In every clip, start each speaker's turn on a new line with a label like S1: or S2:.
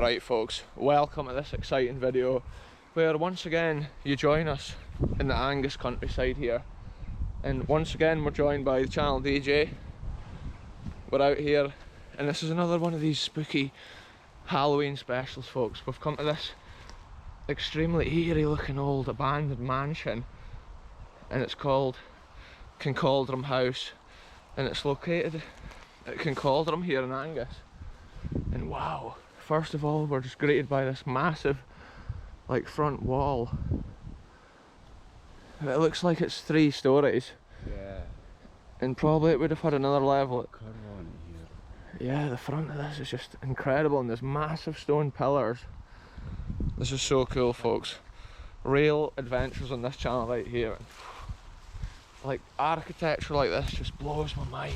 S1: Alright folks, welcome to this exciting video where once again you join us in the Angus countryside here, and once again we're joined by the channel DJ. We're out here and this is another one of these spooky Halloween specials folks. We've come to this extremely eerie looking old abandoned mansion and it's called Kincaldrum House and it's located at Kincaldrum here in Angus. And wow, first of all we're just greeted by this massive like front wall. It looks like it's 3 stories.
S2: Yeah.
S1: And probably it would have had another level.
S2: Curve on it here.
S1: Yeah, the front of this is just incredible and there's massive stone pillars. This is so cool folks. Real adventures on this channel right here. Like architecture like this just blows my mind.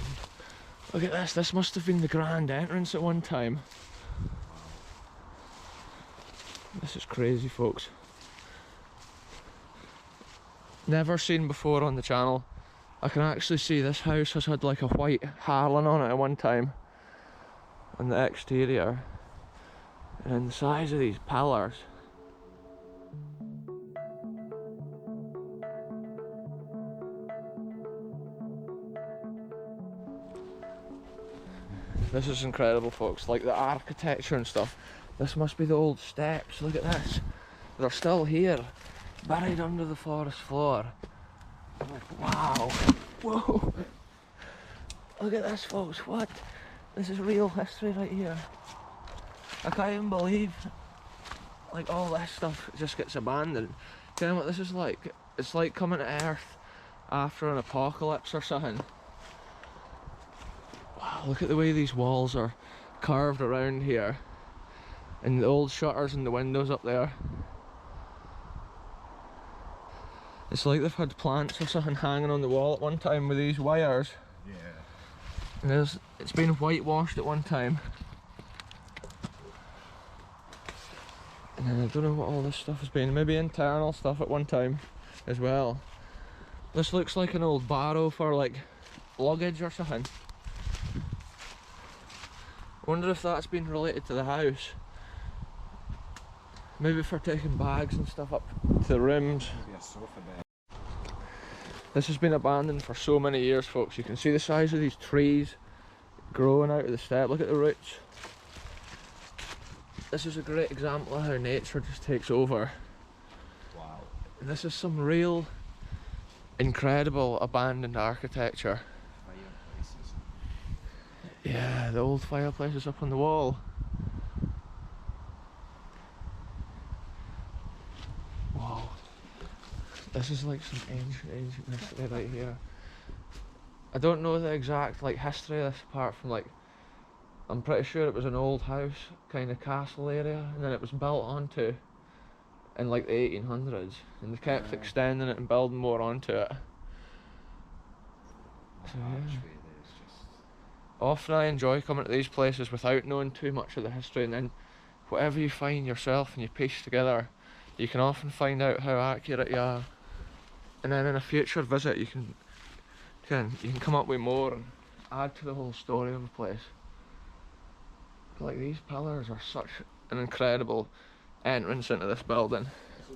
S1: Look at this must have been the grand entrance at one time. This is crazy folks. Never seen before on the channel. I can actually see this house has had like a white Harlan on it at one time. On the exterior. And the size of these pillars. This is incredible folks, like the architecture and stuff. This must be the old steps, look at this. They're still here, buried under the forest floor. Wow, whoa. Look at this folks, what? This is real history right here. I can't even believe like all this stuff just gets abandoned. You know what this is like? It's like coming to Earth after an apocalypse or something. Wow, look at the way these walls are carved around here. And the old shutters and the windows up there. It's like they've had plants or something hanging on the wall at one time with these wires.
S2: Yeah.
S1: And it's been whitewashed at one time. And then I don't know what all this stuff has been. Maybe internal stuff at one time as well. This looks like an old barrow for like luggage or something. Wonder if that's been related to the house. Maybe for taking bags and stuff up to the rooms.
S2: Maybe a sofa bed.
S1: This has been abandoned for so many years folks. You can see the size of these trees growing out of the step. Look at the roots. This is a great example of how nature just takes over.
S2: Wow.
S1: And this is some real incredible abandoned architecture.
S2: Fireplaces.
S1: Yeah, the old fireplaces up on the wall. Wow. This is like some ancient history right here. I don't know the exact like history of this apart from like, I'm pretty sure it was an old house, kind of castle area, and then it was built onto in like the 1800s, and they kept extending it and building more onto it. So, yeah. Often I enjoy coming to these places without knowing too much of the history, and then whatever you find yourself and you piece together, you can often find out how accurate you are. And then in a future visit you can come up with more and add to the whole story of a place. But like these pillars are such an incredible entrance into this building.
S2: So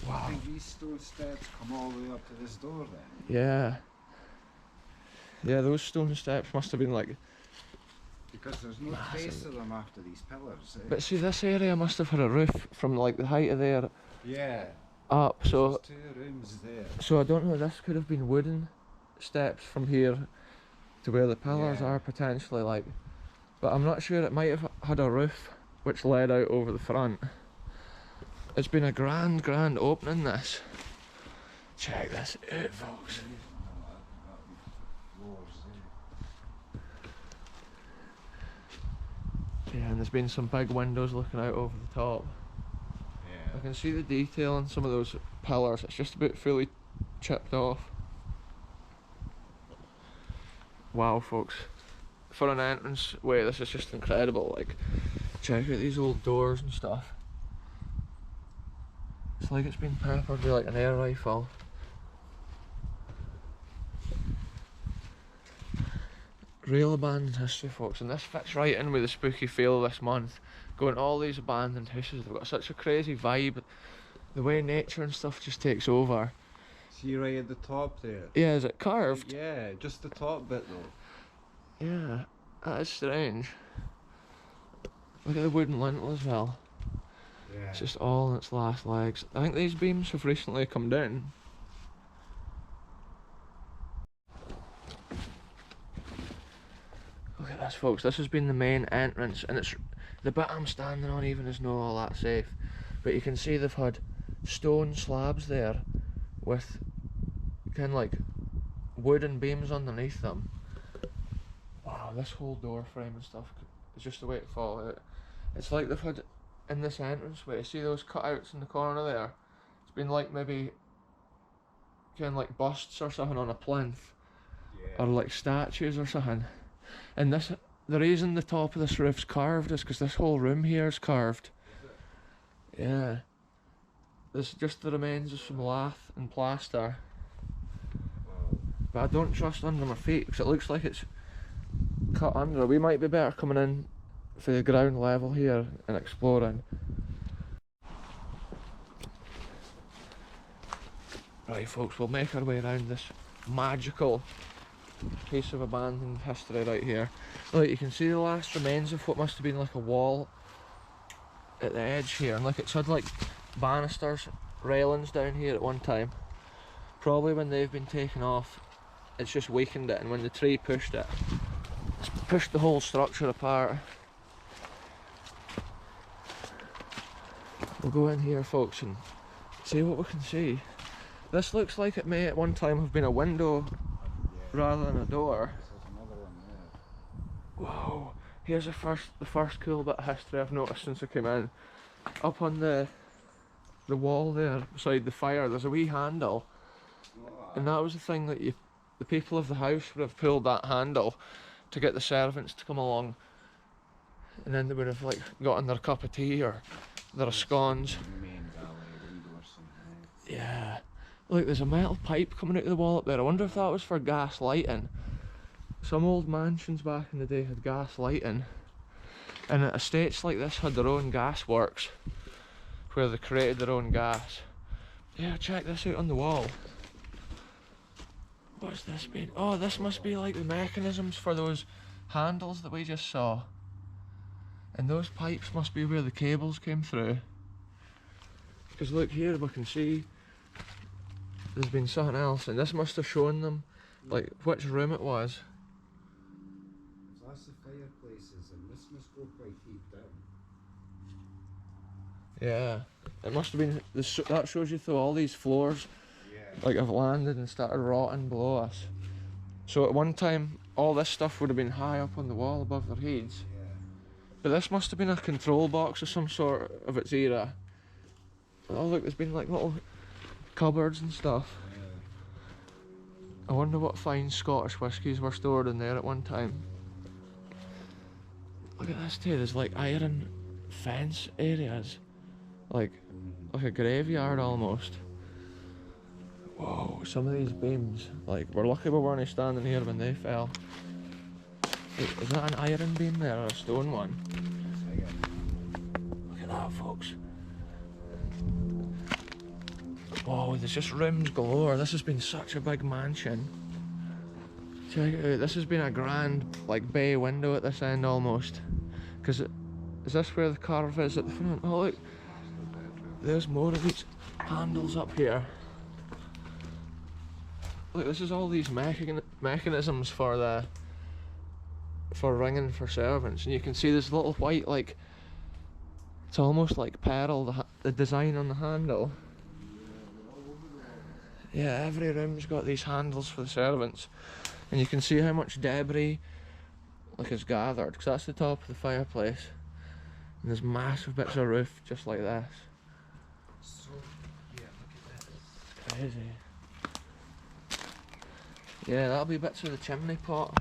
S1: Wow.
S2: I think these stone steps come all the way up to this door then?
S1: Yeah. Yeah, those stone steps must have been like...
S2: Because there's no trace of them after these pillars. Eh?
S1: But see, this area must have had a roof from like the height of there
S2: Yeah.
S1: up, so...
S2: There's 2 rooms there.
S1: So I don't know, this could have been wooden steps from here to where the pillars are potentially like... But I'm not sure, it might have had a roof which led out over the front. It's been a grand opening this. Check this out folks. Yeah, and there's been some big windows looking out over the top.
S2: Yeah.
S1: I can see the detail on some of those pillars, it's just about fully chipped off. Wow folks, for an entrance way this is just incredible. Like, check out these old doors and stuff. It's like it's been peppered with like an air rifle. Real abandoned history, folks, and this fits right in with the spooky feel of this month. Going to all these abandoned houses, they've got such a crazy vibe. The way nature and stuff just takes over.
S2: See right at the top there?
S1: Yeah, is it carved?
S2: Yeah, just the top bit though.
S1: Yeah, that is strange. Look at the wooden lintel as well.
S2: Yeah.
S1: It's just all on its last legs. I think these beams have recently come down. Look at this, folks. This has been the main entrance, and it's the bit I'm standing on even is not all that safe. But you can see they've had stone slabs there with kind of like wooden beams underneath them. Wow, this whole door frame and stuff is just the way it fall out. It's like they've had in this entranceway, see those cutouts in the corner there? It's been like maybe kind of like busts or something on a plinth,
S2: Yeah.
S1: or like statues or something. And this, the reason the top of this roof's carved is because this whole room here is carved. Yeah. There's just the remains of some lath and plaster.
S2: Wow.
S1: But I don't trust under my feet because it looks like it's cut under. We might be better coming in for the ground level here and exploring. Right, folks, we'll make our way around this magical piece of abandoned history right here. Look, you can see the last remains of what must have been like a wall at the edge here, and look, it's had like banisters, railings down here at one time. Probably when they've been taken off, it's just weakened it, and when the tree pushed it, it's pushed the whole structure apart. We'll go in here, folks, and see what we can see. This looks like it may at one time have been a window rather than a door.
S2: There's another one there.
S1: Whoa, here's the first cool bit of history I've noticed since I came in. Up on the wall there beside the fire, there's a wee handle, and that was the thing that the people of the house would have pulled that handle to get the servants to come along, and then they would have like gotten their cup of tea or their scones.
S2: Main gallery window or something.
S1: Yeah. Look, there's a metal pipe coming out of the wall up there. I wonder if that was for gas lighting. Some old mansions back in the day had gas lighting, and estates like this had their own gas works where they created their own gas. Yeah, check this out on the wall. What's this been? Oh, this must be like the mechanisms for those handles that we just saw. And those pipes must be where the cables came through. Because look here, we can see there's been something else, and this must have shown them like which room it was.
S2: So that's the fireplaces, and this must go quite deep down.
S1: Yeah, it must have been, that shows you through all these floors
S2: Yeah.
S1: like have landed and started rotting below us. So at one time all this stuff would have been high up on the wall above their heads.
S2: Yeah.
S1: But this must have been a control box of some sort of its era. Oh look, there's been like little cupboards and stuff.
S2: Yeah.
S1: I wonder what fine Scottish whiskies were stored in there at one time. Look at this too, there's like iron fence areas. Like a graveyard almost. Whoa, some of these beams, like we're lucky we weren't standing here when they fell. Is that an iron beam there or a stone one? Look at that, folks. Whoa, there's just rooms galore. This has been such a big mansion. Check it out, this has been a grand like bay window at this end almost. Is this where the curve is at the front? Oh look, there's more of these handles up here. Look, this is all these mechanisms for ringing for servants, and you can see this little white, like, it's almost like pearl, the design on the handle. Yeah, every room's got these handles for the servants, and you can see how much debris like is gathered, because that's the top of the fireplace, and there's massive bits of roof just like this.
S2: So, yeah, look at this.
S1: It's crazy. Yeah, that'll be bits of the chimney pot.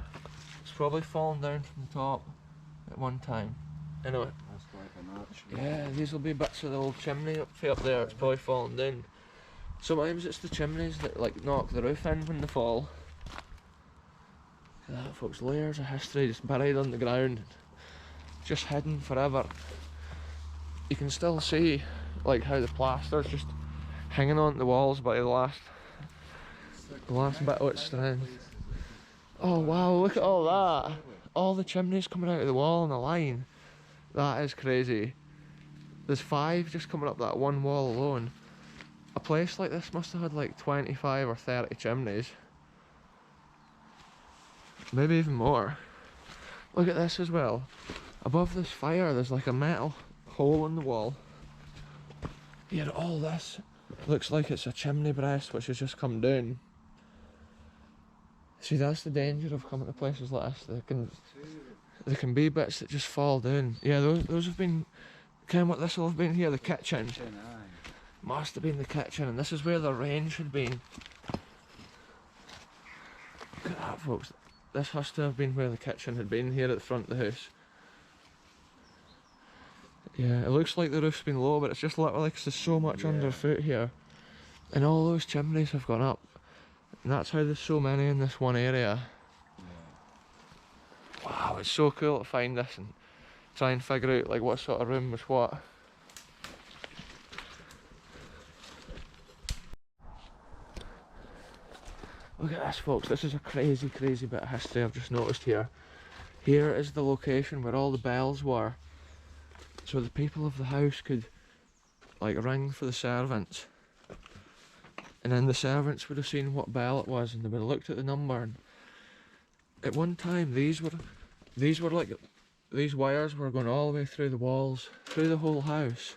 S1: It's probably fallen down from the top at one time. I know.
S2: That's like an arch.
S1: Yeah, these will be bits of the old chimney up there. It's probably fallen down. Sometimes it's the chimneys that like knock the roof in when they fall. Look at that, folks, layers of history just buried on the ground, just hidden forever. You can still see like how the plaster's just hanging on the walls by the last bit of its strand. Oh wow, look at all that. All the chimneys coming out of the wall in a line. That is crazy. There's 5 just coming up that one wall alone. A place like this must have had like 25 or 30 chimneys. Maybe even more. Look at this as well. Above this fire there's like a metal hole in the wall. Here, all this looks like it's a chimney breast which has just come down. See, that's the danger of coming to places like this. There can be bits that just fall down. Yeah, those have been, kind of what this will have been here, the kitchen. Must have been the kitchen, and this is where the range had been. Look at that, folks. This has to have been where the kitchen had been, here at the front of the house. Yeah, it looks like the roof's been low, but it's just literally because there's so much underfoot here. And all those chimneys have gone up. And that's how there's so many in this one area. Wow, it's so cool to find this and try and figure out like what sort of room was what. Look at this, folks. This is a crazy, crazy bit of history I've just noticed here. Here is the location where all the bells were. So the people of the house could like ring for the servants. And then the servants would have seen what bell it was and they would have looked at the number. And at one time these wires were going all the way through the walls, through the whole house.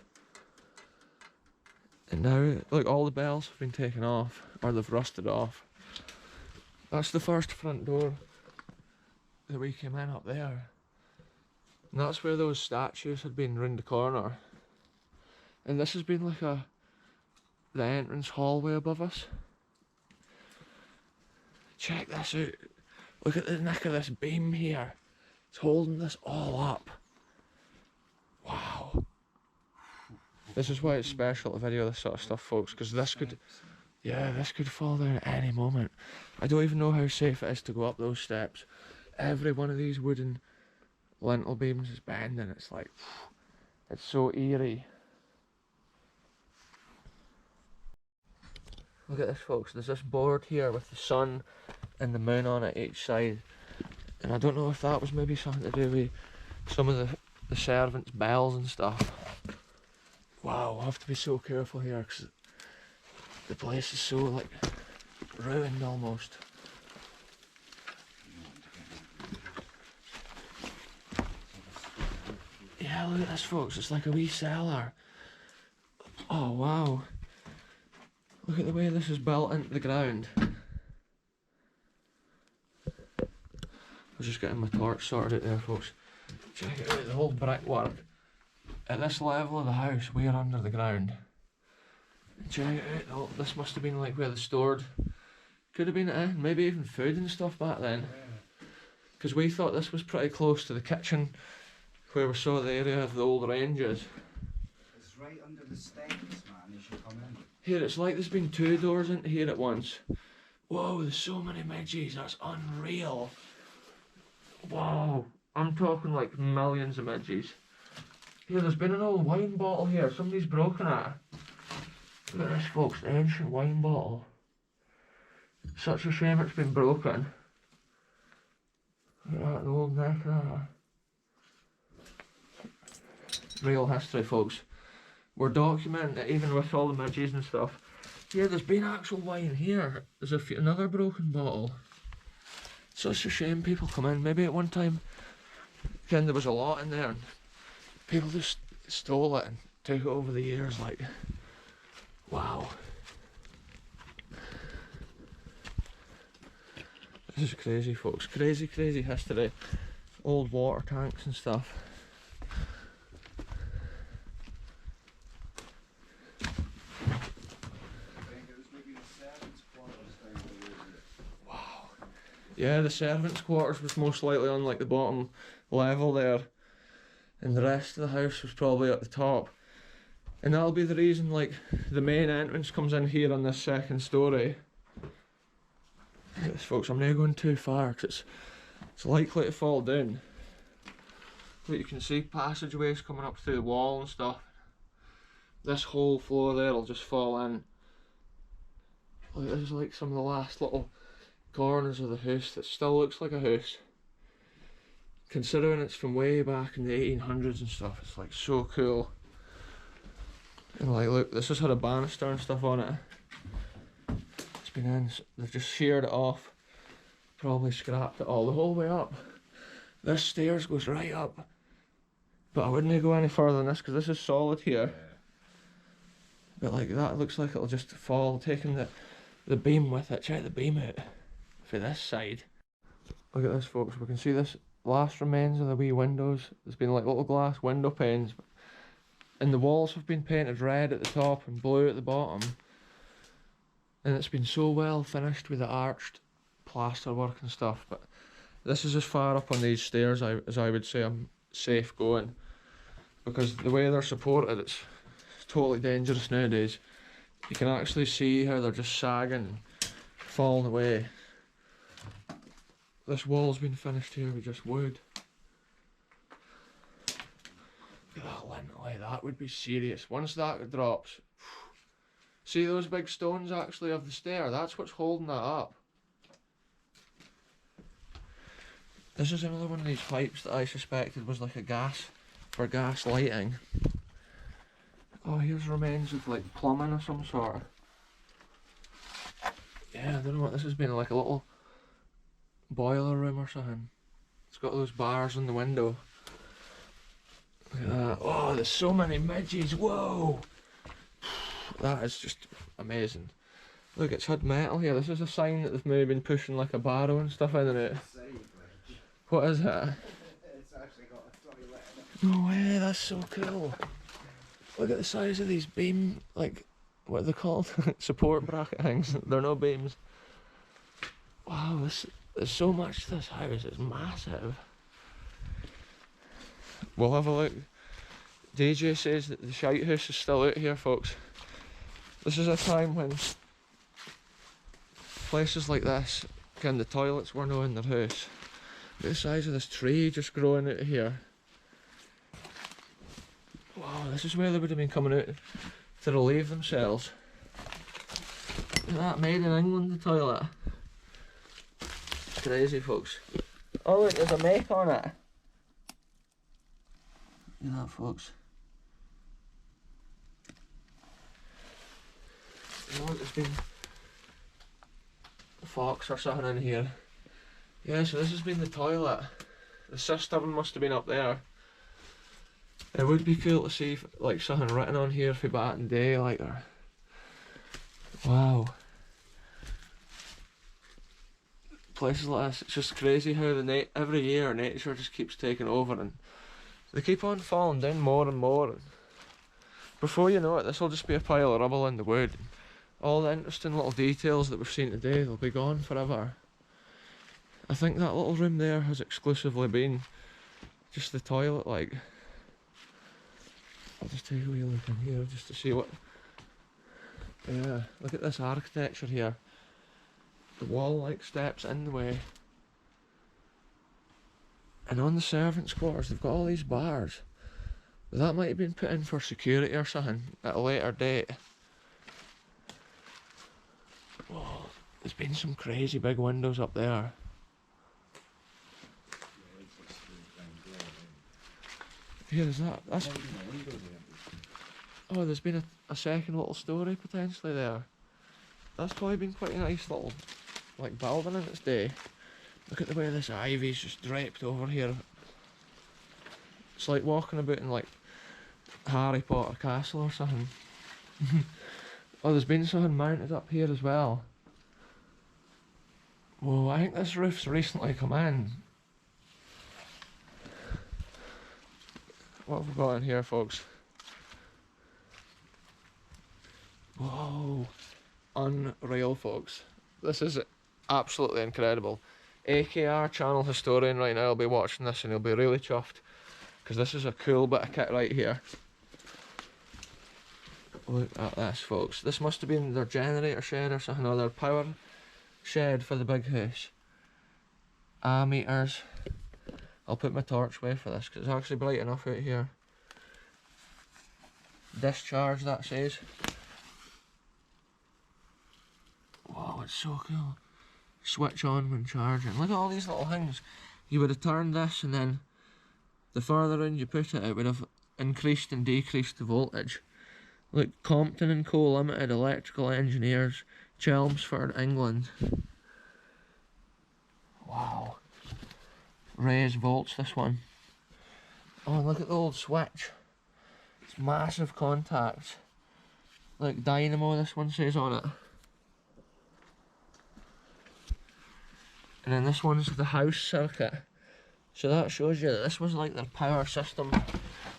S1: And now, like, all the bells have been taken off, or they've rusted off. That's the first front door that we came in up there. And that's where those statues had been round the corner. And this has been like the entrance hallway above us. Check this out. Look at the neck of this beam here. It's holding this all up. Wow. This is why it's special to video this sort of stuff, folks, because this could fall down at any moment. I don't even know how safe it is to go up those steps. Every one of these wooden lintel beams is bending. It's like, it's so eerie. Look at this, folks. There's this board here with the sun and the moon on it each side. And I don't know if that was maybe something to do with some of the servants' bells and stuff. Wow, I have to be so careful here because the place is so like ruined almost. Yeah, look at this, folks. It's like a wee cellar. Oh wow. Look at the way this is built into the ground. I was just getting my torch sorted out there, folks. Check it out, the whole brickwork. At this level of the house, we're under the ground. Check it out, this must have been like where they stored, could have been maybe even food and stuff back then. Because we thought this was pretty close to the kitchen, where we saw the area of the old ranges.
S2: It's right under the steps, man, as you come in.
S1: Here, it's like there's been 2 doors into here at once. Whoa, there's so many midges, that's unreal. Wow, I'm talking like millions of midges. Here, there's been an old wine bottle here, somebody's broken it. Look at this, folks, the ancient wine bottle. Such a shame it's been broken. Look at that, the old neck of that. Real history, folks. We're documenting it even with all the midges and stuff. Here, there's been actual wine here. There's another broken bottle. Such a shame people come in. Maybe at one time, again, there was a lot in there and people just stole it and took it over the years, like, wow. This is crazy, folks. Crazy, crazy history. Old water tanks and stuff. Wow. Yeah, the servants' quarters was most likely on like the bottom level there. And the rest of the house was probably at the top. And that'll be the reason like the main entrance comes in here on this second story. Look at this, folks, I'm not going too far because it's likely to fall down. But you can see passageways coming up through the wall and stuff. This whole floor there will just fall in. Like, this is like some of the last little corners of the house that still looks like a house. Considering it's from way back in the 1800s and stuff, it's like so cool. And like, look, this has had a banister and stuff on it. It's been in, they've just sheared it off. Probably scrapped it all the whole way up. This stairs goes right up. But I wouldn't go any further than this because this is solid here. But like that looks like it'll just fall, taking the beam with it. Check the beam out for this side. Look at this, folks. We can see this last remains of the wee windows. There's been like little glass window panes. And the walls have been painted red at the top and blue at the bottom. And it's been so well finished with the arched plaster work and stuff. But this is as far up on these stairs as I would say I'm safe going. Because the way they're supported, it's totally dangerous nowadays. You can actually see how they're just sagging and falling away. This wall's been finished here with just wood. Look at that lint, like that would be serious. Once that drops, see those big stones actually of the stair, that's what's holding that up. This is another one of these pipes that I suspected was like a gas, for gas lighting. Oh, here's remains of like plumbing of some sort. Yeah, I don't know what this has been, like a little boiler room or something. It's got those bars in the window. Look at that. Oh, there's so many midges, whoa! That is just amazing. Look, it's had metal here. This is a sign that they've maybe been pushing like a barrow and stuff in it. What is it?
S2: It's actually got a toilet in it.
S1: No way, that's so cool. Look at the size of these beam, like, what are they called? Support bracket things. They're no beams. Wow, there's so much to this house, it's massive. We'll have a look. DJ says that the shite house is still out here, folks. This is a time when places like this, again, the toilets were not in their house. Look at the size of this tree just growing out of here. Wow, this is where they would have been coming out to relieve themselves. Look at that, made in England, the toilet. Crazy, folks. Oh look, there's a make on it. Look at that, folks. Oh, there's been a fox or something in here. Yeah, so this has been the toilet. The cistern must have been up there. It would be cool to see like something written on here for back in the day, like, or wow. Places like this, it's just crazy how every year nature just keeps taking over and they keep on falling down more and more. And before you know it, this will just be a pile of rubble in the wood. All the interesting little details that we've seen today, they'll be gone forever. I think that little room there has exclusively been just the toilet, like. I'll just take a wee look in here just to see what. Yeah, look at this architecture here. The wall like steps in the way. And on the servants' quarters they've got all these bars. But that might have been put in for security or something at a later date. Whoa, there's been some crazy big windows up there. Here, is that? That's. Oh, there's been a second little story potentially there. That's probably been quite a nice little, like, building in its day. Look at the way this ivy's just draped over here. It's like walking about in like Harry Potter Castle or something. Oh, there's been something mounted up here as well. Whoa, I think this roof's recently come in. What have we got in here, folks? Whoa, unreal, folks. This is absolutely incredible. AKR channel historian right now will be watching this and he'll be really chuffed because this is a cool bit of kit right here. Look at this, folks. This must have been their generator shed or something, or their power shed for the big house. ammeters. I'll put my torch away for this because it's actually bright enough out here. Discharge, that says. Wow, it's so cool. Switch on when charging. Look at all these little things. You would have turned this, and then the further in you put it, it would have increased and decreased the voltage. Look, Compton and Co Limited, electrical engineers, Chelmsford, England. Wow. Raised volts, this one. Oh, look at the old switch. It's massive contacts. Like dynamo, this one says on it. And then this one's the house circuit. So that shows you that this was like their power system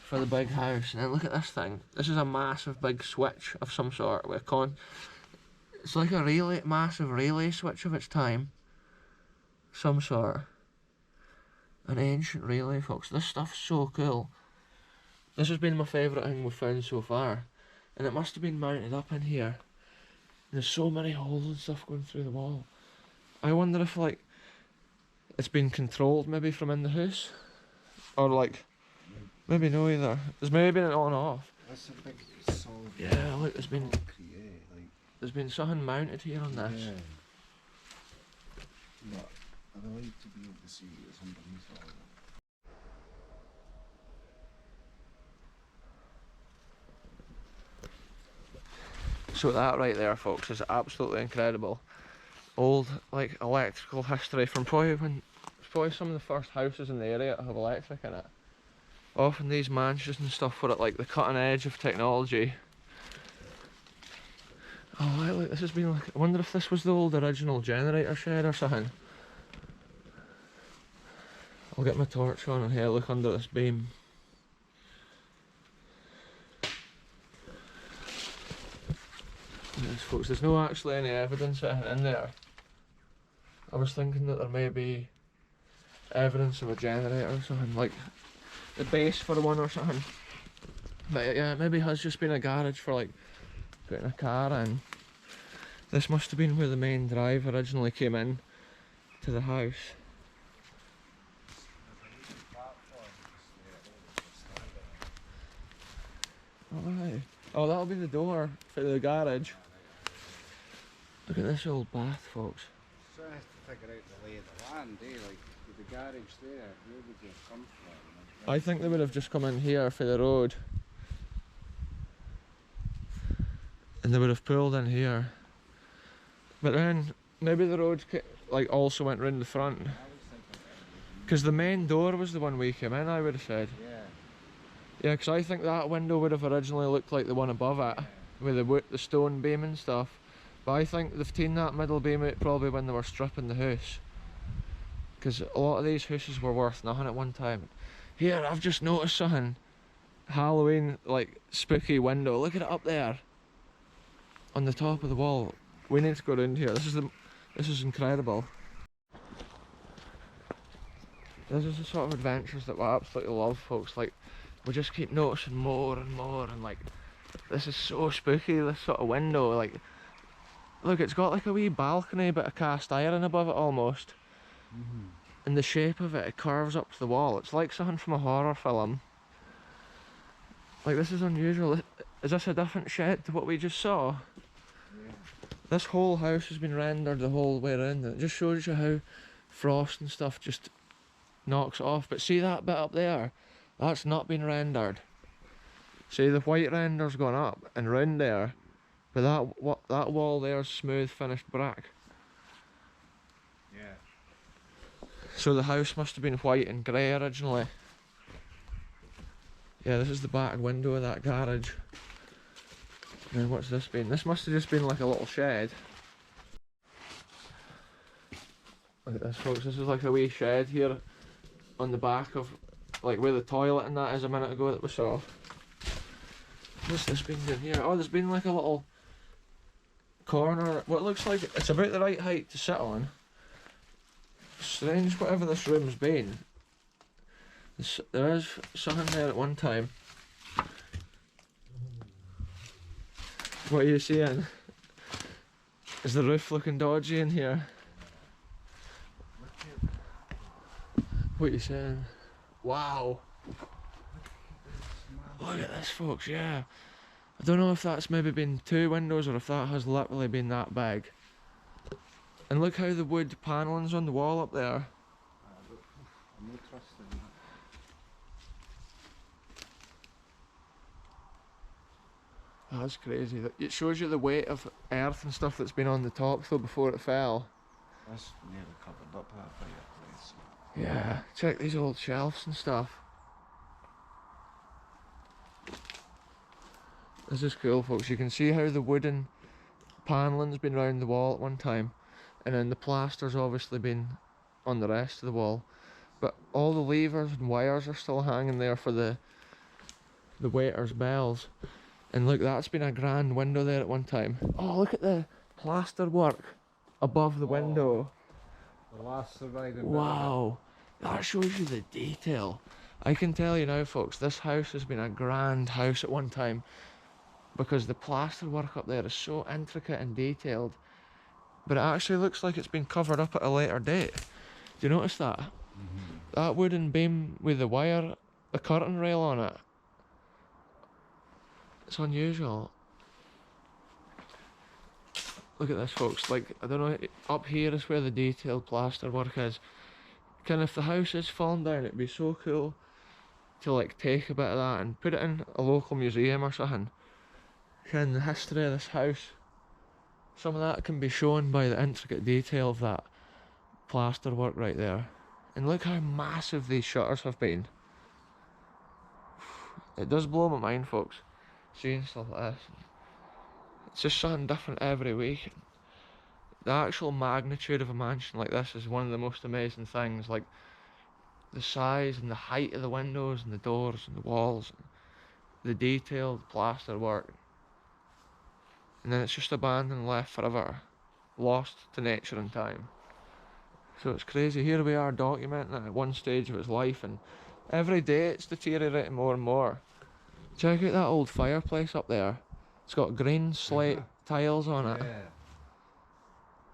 S1: for the big house. And then look at this thing. This is a massive big switch of some sort with it's like a relay, massive relay switch of its time. Some sort. An ancient relay, folks. This stuff's so cool. This has been my favourite thing we've found so far. And it must have been mounted up in here. There's so many holes and stuff going through the wall. I wonder if like it's been controlled maybe from in the house, or like maybe no either. There's maybe been an on off.
S2: That's a big solid.
S1: Yeah, look, there's been
S2: Like,
S1: there's been something mounted here on this.
S2: yeah. But I'd like to be able to see what's underneath all of it.
S1: So that right there, folks, is absolutely incredible. Old like electrical history from probably some of the first houses in the area that have electric in it. Often these mansions and stuff were at like the cutting edge of technology. Oh look, this has been like, I wonder if this was the old original generator shed or something. I'll get my torch on and have a look under this beam. Yes, folks, there's no actually any evidence in there. I was thinking that there may be evidence of a generator or something, like the base for one or something. But yeah, maybe it has just been a garage for like putting a car in. This must have been where the main drive originally came in to the house. Alright. Oh, that'll be the door for the garage. Look at this old bath, folks.
S2: So I have to figure out the lay of the land, Like, with the garage there, where would you have come from?
S1: I think they would have just come in here for the road. And they would have pulled in here. But then, maybe the road like also went round the front. Because the main door was the one we came in, I would have said.
S2: Yeah.
S1: Yeah, because I think that window would have originally looked like the one above it, with the stone beam and stuff. But I think they've taken that middle beam out probably when they were stripping the house. Because a lot of these houses were worth nothing at one time. Here, I've just noticed something. Halloween, like, spooky window. Look at it up there. On the top of the wall. We need to go around here. This is incredible. This is the sort of adventures that we absolutely love, folks. Like, we just keep noticing more and more, and like, this is so spooky, this sort of window. Like, look, it's got like a wee balcony but a cast iron above it almost. And the shape of it, it curves up to the wall. It's like something from a horror film. Like, this is unusual. Is this a different shed to what we just saw?
S2: Yeah.
S1: This whole house has been rendered the whole way around, and it just shows you how frost and stuff just knocks it off. But see that bit up there? That's not been rendered. See, the white render's gone up and round there, but that wall there's smooth finished brick.
S2: Yeah.
S1: So the house must have been white and grey originally. Yeah, this is the back window of that garage. And then what's this been? This must have just been like a little shed. Look at this, folks, this is like a wee shed here on the back of, like, where the toilet and that is a minute ago that we saw. What's this been doing here? Oh, there's been like a little corner, what looks like it's about the right height to sit on. Strange, whatever this room's been. There is something there at one time. What are you seeing? Is the roof looking dodgy in here? What are you saying? Wow. Look at this, folks, yeah. I don't know if that's maybe been 2 windows or if that has literally been that big. And look how the wood panelling's on the wall up there.
S2: I'm not trusting that.
S1: That's crazy. It shows you the weight of earth and stuff that's been on the top though before it fell.
S2: That's nearly covered up that fireplace.
S1: Yeah, check these old shelves and stuff. This is cool, folks. You can see how the wooden panelling's been round the wall at one time, and then the plaster's obviously been on the rest of the wall. But all the levers and wires are still hanging there for the waiters' bells. And look, that's been a grand window there at one time. Oh, look at the plaster work above the window.
S2: The last surviving
S1: Wow, that shows you the detail. I can tell you now, folks, this house has been a grand house at one time because the plaster work up there is so intricate and detailed, but it actually looks like it's been covered up at a later date. Do you notice that? That wooden beam with the wire, the curtain rail on it, it's unusual. Look at this, folks. Like, I don't know, up here is where the detailed plaster work is. Kind of, if the house is falling down, it'd be so cool to like take a bit of that and put it in a local museum or something. Kind of the history of this house, some of that can be shown by the intricate detail of that plaster work right there. And look how massive these shutters have been. It does blow my mind, folks, seeing stuff like this. It's just something different every week. The actual magnitude of a mansion like this is one of the most amazing things. Like the size and the height of the windows and the doors and the walls, and the detailed plaster work. And then it's just abandoned and left forever, lost to nature and time. So it's crazy. Here we are documenting it at one stage of its life, and every day it's deteriorating more and more. Check out that old fireplace up there. It's got green slate tiles on it.
S2: Yeah.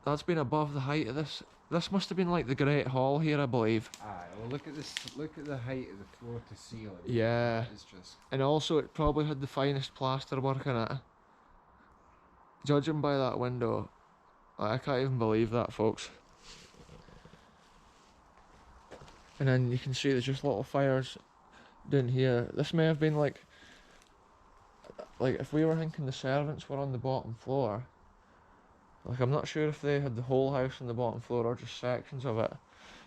S1: That's been above the height of this. This must have been like the Great Hall here, I believe.
S2: Aye, well look at this, look at the height of the floor to ceiling.
S1: Yeah.
S2: It's just...
S1: And also it probably had the finest plaster work in it. Judging by that window, I can't even believe that, folks. And then you can see there's just little fires down here. This may have been like if we were thinking the servants were on the bottom floor. Like, I'm not sure if they had the whole house on the bottom floor or just sections of it.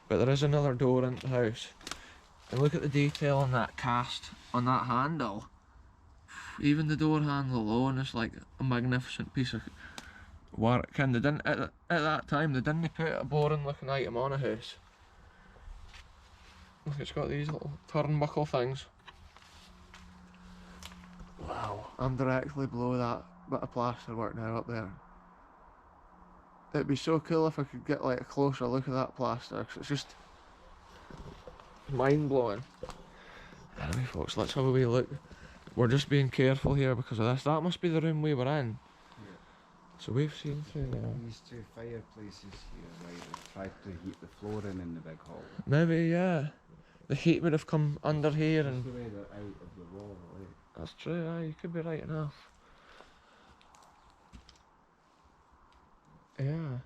S1: But there is another door into the house. And look at the detail on that cast, on that handle. Even the door handle alone is like a magnificent piece of work. And they didn't, at that time, they didn't put a boring looking item on a house. Look, it's got these little turnbuckle things. Wow, I'm directly below that bit of plaster work now up there. It'd be so cool if I could get like a closer look at that plaster, because it's just mind blowing. Anyway, folks, let's have a wee look. We're just being careful here because of this. That must be the room we were in.
S2: Yeah.
S1: So we've seen through there.
S2: These 2 fireplaces here, right, they tried to heat the flooring in the big hall.
S1: Maybe, yeah. The heat would have come under here and...
S2: That's the way they're out of the wall, right?
S1: That's true, aye, you could be right enough. Yeah.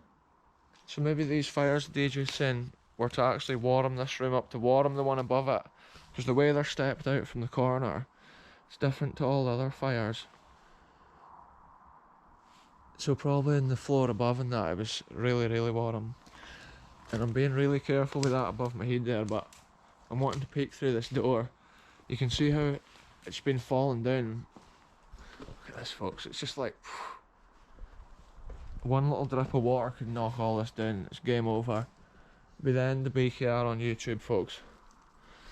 S1: So maybe these fires DJ's saying were to actually warm this room up, to warm the one above it. Because the way they're stepped out from the corner, it's different to all the other fires. So probably in the floor above and that, it was really, really warm. And I'm being really careful with that above my head there, but I'm wanting to peek through this door. You can see how it's been falling down. Look at this, folks, it's just like... One little drip of water could knock all this down. It's game over. Be the end of BKR on YouTube, folks.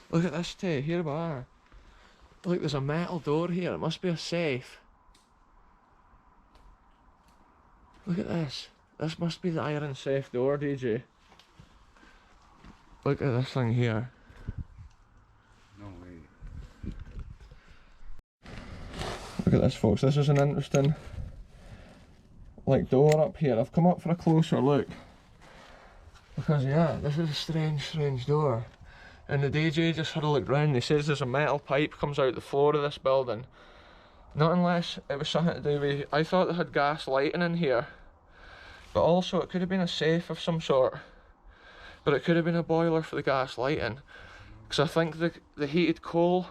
S1: Look at this too. Here we are. Look, there's a metal door here. It must be a safe. Look at this. This must be the iron safe door, DJ. Look at this thing here.
S2: No way.
S1: Look at this, folks. This is an interesting door up here. I've come up for a closer look because yeah, this is a strange door. And the DJ just had a look round. He says there's a metal pipe comes out the floor of this building. Not unless it was something to do with, I thought they had gas lighting in here, but also it could have been a safe of some sort, but it could have been a boiler for the gas lighting, because I think the heated coal,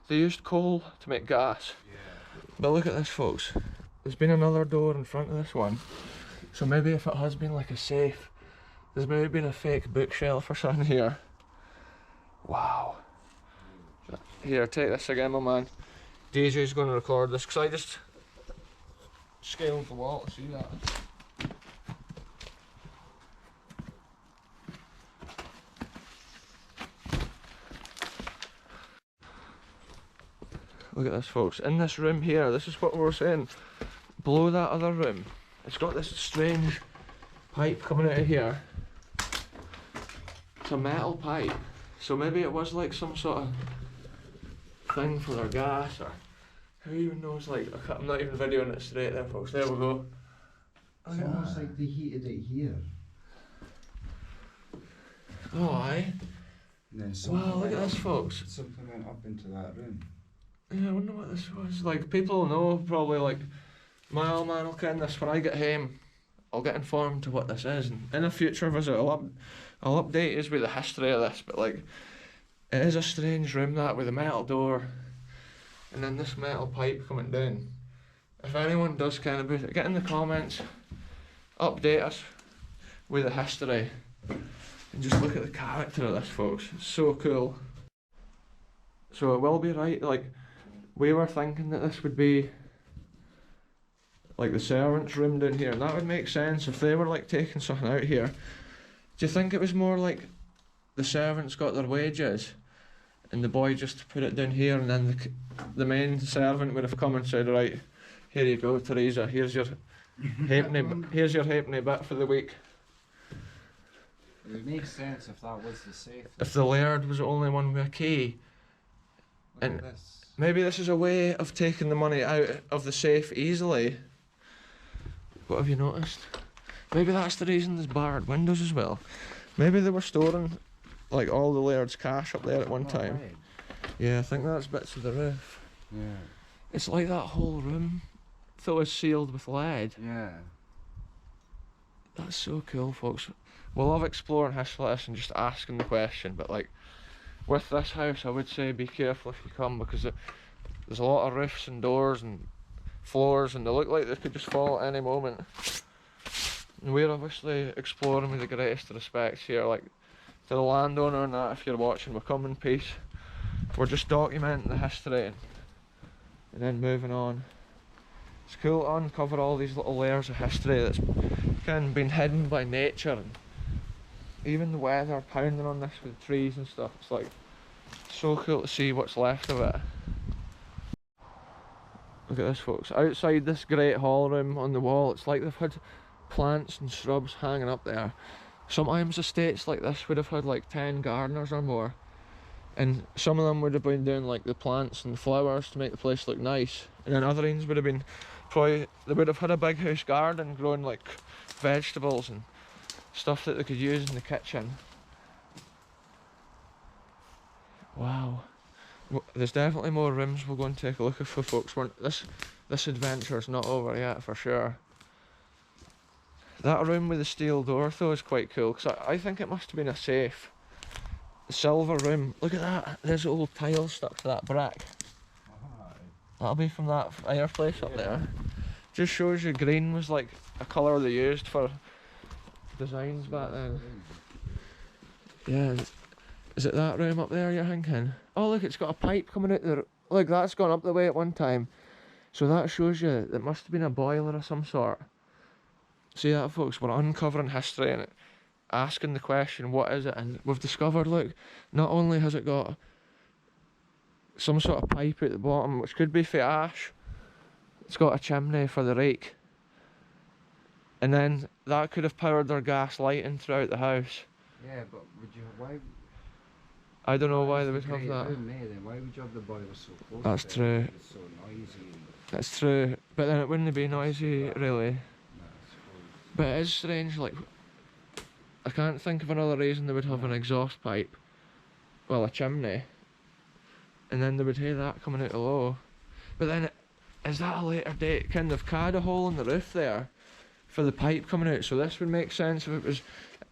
S1: they used coal to make gas. But look at this, folks, there's been another door in front of this one, so maybe if it has been like a safe, there's maybe been a fake bookshelf or something here. Wow. Here, take this again, my man. DJ's going to record this because I just scaled the wall to see that. Look at this, folks. In this room here, this is what we were saying. Below that other room, it's got this strange pipe coming out of here. It's a metal pipe. So maybe it was like some sort of thing for their gas, or who even knows, like, I'm not even videoing it straight there, folks. There we go.
S2: It's almost like they heated it here.
S1: Oh, aye.
S2: And then
S1: Wow, look at this, folks.
S2: Something went up into that room.
S1: Yeah, I wonder what this was. Like, people know, probably, like, my old man will ken this. When I get home, I'll get informed to what this is, and in a future visit I'll update you with the history of this. But like, it is a strange room, that, with a metal door and then this metal pipe coming down. If anyone does kind of get in the comments, update us with the history, and just look at the character of this, folks. It's so cool. So it will be right, like, we were thinking that this would be like the servants' room down here, and that would make sense if they were like taking something out here. Do you think it was more like the servants got their wages and the boy just put it down here, and then the main servant would have come and said, right, here you go, Teresa, here's your halfpenny bit for the week.
S2: It would make sense if that was the safe.
S1: If the laird was the only one with a key.
S2: Look
S1: and
S2: at this.
S1: Maybe this is a way of taking the money out of the safe easily. What have you noticed? Maybe that's the reason there's barred windows as well. Maybe they were storing like all the laird's cash up there at one time.
S2: Right.
S1: Yeah, I think that's bits of the roof.
S2: Yeah.
S1: It's like that whole room though is sealed with lead.
S2: Yeah.
S1: That's so cool, folks. We love exploring history like this and just asking the question, but like with this house I would say be careful if you come, because there's a lot of roofs and doors and floors, and they look like they could just fall at any moment. And we're obviously exploring with the greatest respects here, like to the landowner and that. If you're watching, we come in peace. We're just documenting the history and then moving on. It's cool to uncover all these little layers of history that's kind of been hidden by nature, and even the weather pounding on this with the trees and stuff. It's like so cool to see what's left of it. Look at this, folks. Outside this great hall room on the wall, it's like they've had plants and shrubs hanging up there. Sometimes estates like this would have had like 10 gardeners or more, and some of them would have been doing like the plants and flowers to make the place look nice, and then other ones would have been probably, they would have had a big house garden growing like vegetables and stuff that they could use in the kitchen. Wow. There's definitely more rooms we'll go and take a look at for folks. This adventure's not over yet for sure. That room with the steel door though is quite cool, because I think it must have been a safe. The silver room, look at that, there's old tiles stuck to that brick. That'll be from that fireplace up there. Just shows you green was like a colour they used for designs back then. Yeah, is it that room up there you're thinking? Oh look, it's got a pipe coming out there. Look, that's gone up the way at one time. So that shows you it must have been a boiler of some sort. See that, folks? We're uncovering history and asking the question, what is it? And we've discovered, look, not only has it got some sort of pipe at the bottom, which could be for ash, it's got a chimney for the rake. And then that could have powered their gas lighting throughout the house.
S2: Yeah, but would you, why?
S1: I don't know why they would have
S2: Great
S1: that.
S2: room, then why would you have the boiler so close?
S1: That's
S2: to it?
S1: true.
S2: It's so noisy.
S1: That's true, but then it wouldn't be noisy, really.
S2: No, I suppose.
S1: But it is strange, like, I can't think of another reason they would have an exhaust pipe. well, a chimney, and then they would hear that coming out of low. But then, is that a later date? Kind of had a hole in the roof there for the pipe coming out, so this would make sense if it was,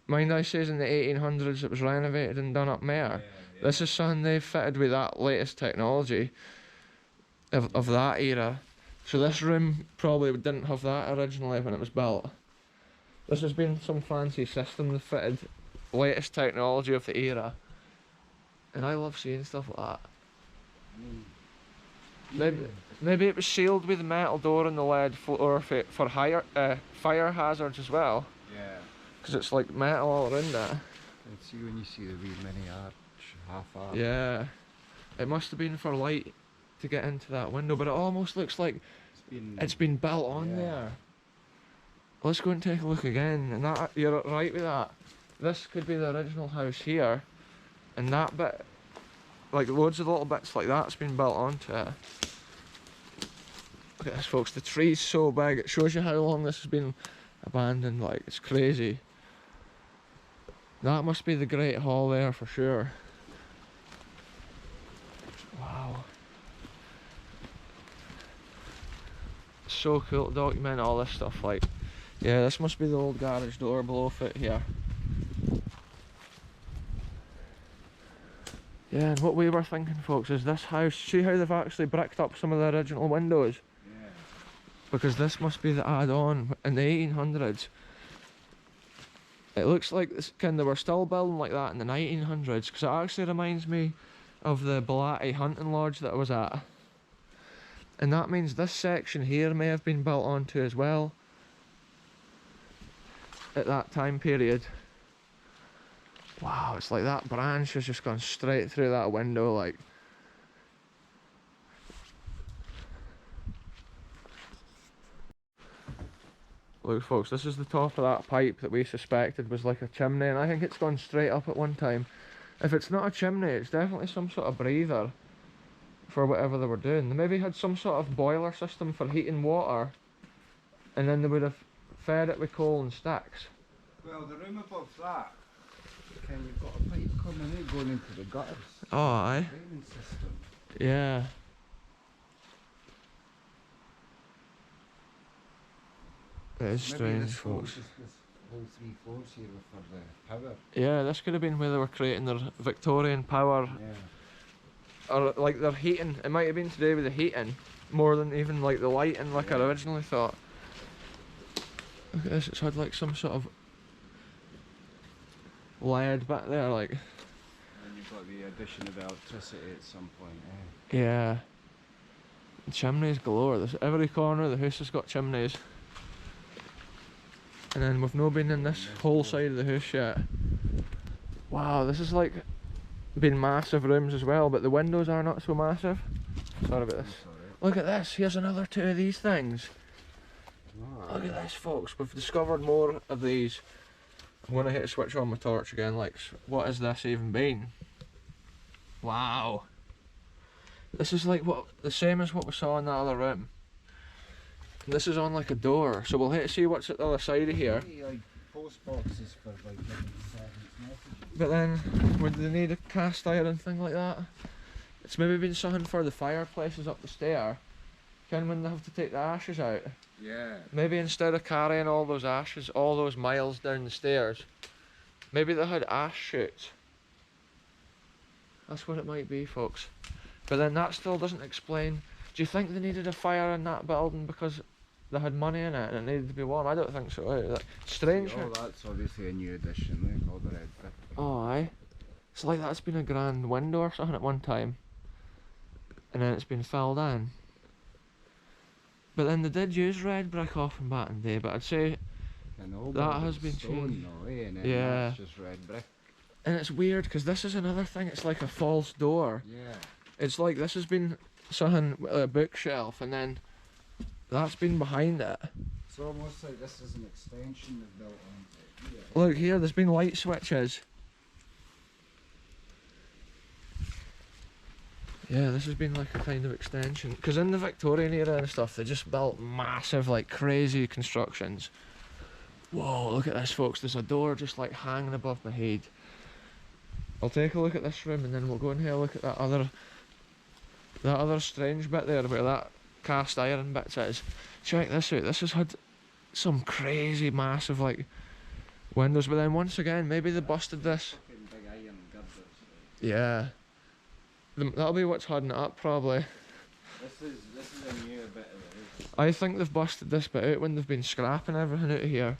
S1: mind I says in the 1800s it was renovated and done up there. This is something they've fitted with that latest technology of that era. So this room probably didn't have that originally when it was built. This has been some fancy system that fitted latest technology of the era. And I love seeing stuff like that. Maybe it was sealed with a metal door in the lead floor for fire hazards as well.
S2: Yeah.
S1: Because it's like metal all around it.
S2: And see when you see the wee mini arch, half arch.
S1: Yeah. It must have been for light to get into that window, but it almost looks like it's been built on there. Let's go and take a look again, and that, you're right with that. This could be the original house here, and that bit, like loads of little bits like that's been built onto it. Look at this, folks, the tree's so big, it shows you how long this has been abandoned, like, it's crazy. That must be the Great Hall there for sure. Wow. So cool to document all this stuff, like, yeah, this must be the old garage door below foot here. Yeah, and what we were thinking, folks, is this house, see how they've actually bricked up some of the original windows?
S2: Yeah.
S1: Because this must be the add-on in the 1800s. It looks like this they were still building like that in the 1900s, because it actually reminds me of the Blatty hunting lodge that I was at. And that means this section here may have been built onto as well at that time period. Wow, it's like that branch has just gone straight through that window, like. Look, folks, this is the top of that pipe that we suspected was like a chimney, and I think it's gone straight up at one time. If it's not a chimney, it's definitely some sort of breather for whatever they were doing. They maybe had some sort of boiler system for heating water, and then they would have fed it with coal and sticks.
S2: Well, the room above that, you've got a pipe coming out going into the gutters.
S1: Oh, aye.
S2: Drainage system.
S1: Yeah. It is strange, folks.
S2: This whole 3 floors here were for the power.
S1: Yeah, this could have been where they were creating their Victorian power.
S2: Yeah.
S1: Or like their heating. It might have been to do with the heating more than even like the lighting, like I originally thought. Look at this, it's had like some sort of lead back there, like.
S2: And you've got the addition of electricity at some point, eh?
S1: Yeah. Chimneys galore. Every corner of the house has got chimneys. And then we've not been in this whole side of the house yet. Wow, this is like been massive rooms as well, but the windows are not so massive. Sorry about this. Look at this, here's another 2 of these things. Look at this, folks, we've discovered more of these. I'm going to hit a switch on my torch again, like, what has this even been? Wow. This is like what the same as what we saw in that other room. And this is on like a door, so we'll hit to see what's at the other side of here.
S2: Like post boxes for like messages.
S1: But then, would they need a cast iron thing like that? It's maybe been something for the fireplaces up the stair. Can when they have to take the ashes out?
S2: Yeah.
S1: Maybe instead of carrying all those ashes, all those miles down the stairs, maybe they had ash chutes. That's what it might be, folks. But then that still doesn't explain. Do you think they needed a fire in that building because they had money in it and it needed to be warm? I don't think so. Like, strange.
S2: Oh, that's obviously a new addition, look, all the red brick.
S1: Oh, aye. It's like that's been a grand window or something at one time. And then it's been filled in. But then they did use red brick often back in the day, but I'd say that has been changed.
S2: Though, eh? And then
S1: yeah.
S2: that's just red brick.
S1: And it's weird because this is another thing, it's like a false door.
S2: Yeah.
S1: It's like this has been something, a bookshelf, and then that's been behind it.
S2: It's almost like this is an extension they've built onto it. Yeah.
S1: Look here, there's been light switches. Yeah, this has been like a kind of extension. Because in the Victorian era and stuff, they just built massive, like crazy constructions. Whoa, look at this, folks. There's a door just like hanging above my head. I'll take a look at this room and then we'll go and have a look at that other strange bit there where that cast iron bit is. Check this out. This has had some crazy massive like windows, but then once again maybe they busted this.
S2: Fucking big iron girders.
S1: Yeah. That'll be what's holding it up probably.
S2: This is a new bit of the roof.
S1: I think they've busted this bit out when they've been scrapping everything out of here.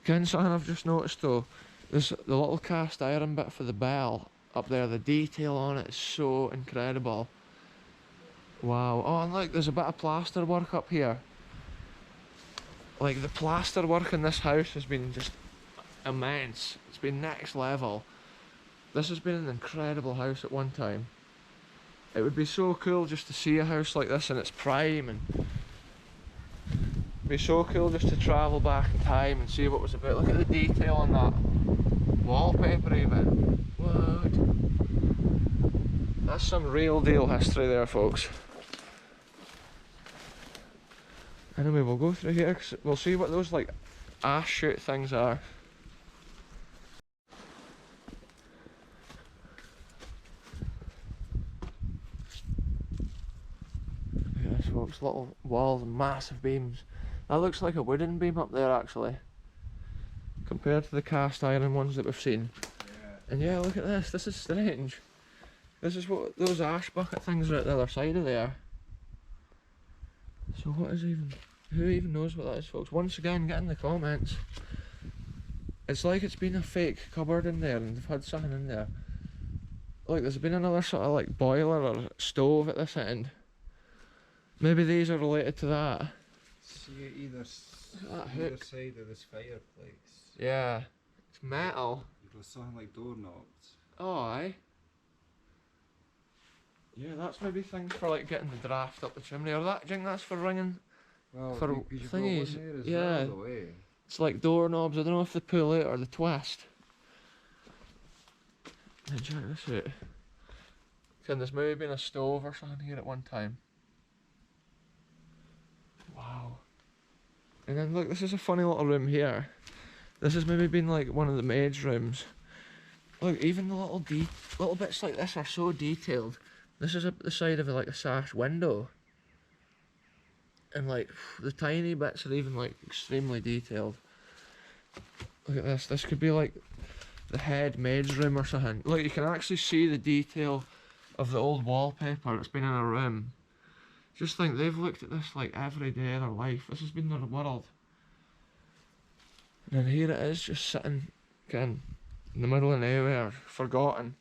S1: Ken, something I've just noticed though, there's the little cast iron bit for the bell up there, the detail on it is so incredible. Wow. Oh, and look, there's a bit of plaster work up here. Like, the plaster work in this house has been just immense. It's been next level. This has been an incredible house at one time. It would be so cool just to see a house like this in its prime, and it'd be so cool just to travel back in time and see what it was about. Look at the detail on that wallpaper even. What? That's some real deal history there, folks. Anyway, we'll go through here because we'll see what those like ash shoot things are. Yes, folks, little walls and massive beams. That looks like a wooden beam up there actually, compared to the cast iron ones that we've seen.
S2: Yeah.
S1: And yeah, look at this. This is strange. This is what those ash bucket things are at the other side of there. So what is even... who even knows what that is, folks? Once again, get in the comments. It's like it's been a fake cupboard in there and they've had something in there. Look, there's been another sort of like boiler or stove at this end. Maybe these are related to that.
S2: See either
S1: hook.
S2: side of this fireplace.
S1: Yeah. It's metal.
S2: There's something like doorknobs.
S1: Oh, aye. Yeah, that's maybe things for like getting the draft up the chimney, or that, do you think that's for ringing?
S2: Well,
S1: For
S2: you've got one
S1: thingies,
S2: there as
S1: yeah.
S2: well, though, eh?
S1: It's like doorknobs, I don't know if they pull out or they twist. Now check this out. Can there's maybe been a stove or something here at one time? Wow. And then look, this is a funny little room here. This has maybe been like one of the maid's rooms. Look, even the little bits like this are so detailed. This is the side of like a sash window. And like, the tiny bits are even like extremely detailed. Look at this, this could be like the head maid's room or something. Look, you can actually see the detail of the old wallpaper that's been in a room. Just think, they've looked at this like every day of their life. This has been their world. And then here it is, just sitting, again, in the middle of nowhere, forgotten.